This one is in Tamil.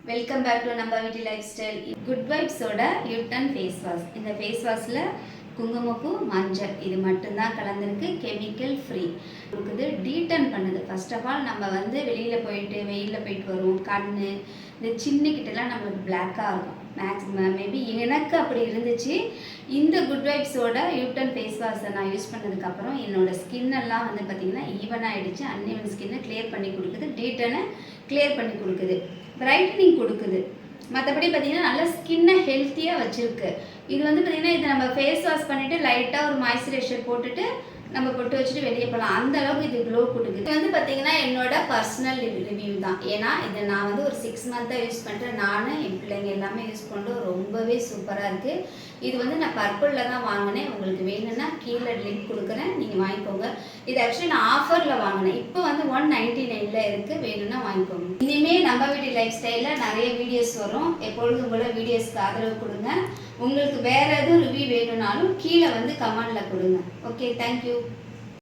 வெல்கம் பேக் டு நம்ம வீட்டு லைஃப் ஸ்டைல். குட் வைப்ஸோட யூட்டன் ஃபேஸ் வாஷ். இந்த ஃபேஸ் வாஷில் குங்குமப்பூ, மஞ்சள் இது மட்டும்தான் கலந்துருக்கு. கெமிக்கல் ஃப்ரீ கொடுக்குது, டீட்டன் பண்ணுது. ஃபர்ஸ்ட் ஆஃப் ஆல் நம்ம வெளியில் போயிட்டு வெயிலில் போயிட்டு வருவோம், கண் இந்த சின்னக்கிட்டலாம் நம்மளுக்கு பிளாக்காக இருக்கும். மேக்ஸிமம் மேபி எனக்கு அப்படி இருந்துச்சு. இந்த குட் வைப்ஸோட யூட்டன் ஃபேஸ் வாஷை நான் யூஸ் பண்ணதுக்கப்புறம் என்னோடய ஸ்கின்னெல்லாம் பார்த்திங்கன்னா ஈவன் ஆகிடுச்சு. அன்ஈவன் ஸ்கின்னை கிளியர் பண்ணி கொடுக்குது, டீட்டனை கிளியர் பண்ணி கொடுக்குது, பிரைட்டனிங் கொடுக்குது. மற்றபடி பார்த்திங்கன்னா நல்லா ஸ்கின்னை ஹெல்த்தியாக வச்சுருக்கு. இது பார்த்திங்கன்னா இதை நம்ம ஃபேஸ் வாஷ் பண்ணிவிட்டு லைட்டாக ஒரு மாய்ஸ்சரைசர் போட்டுட்டு நம்ம பொட்டு வச்சுட்டு வெளியே போகலாம். அந்த அளவுக்கு இது க்ளோ கொடுக்குது. இது பார்த்திங்கன்னா என்னோட பர்சனல் ரிவ்யூ தான். ஏன்னா இதை நான் ஒரு 6 மந்த்தாக யூஸ் பண்ணுறேன். நான் என் பிள்ளைங்க எல்லாமே யூஸ் பண்ணுறோம். ரொம்பவே சூப்பராக இருக்குது. இது நான் பர்பிளில் தான் வாங்கினேன். உங்களுக்கு வேணும்னா கீழே லிங்க் கொடுக்குறேன், நீங்கள் வாங்கிக்கோங்க. இது ஆக்சுவலி நான் ஆஃபரில் வாங்கினேன். இப்போ 199ல் இருக்குது. வேணும்னா வாங்கிக்கோங்க. இனிமேல் நம்ம வீட்டு லைஃப் ஸ்டைலில் நிறைய வீடியோஸ் வரும். எப்பொழுதும் கூட வீடியோஸ்க்கு ஆதரவு கொடுங்க. உங்களுக்கு வேறு எதுவும் ரிவ்யூ வேணும்னாலும் கீழே கமெண்டில் கொடுங்க. Okay, thank you.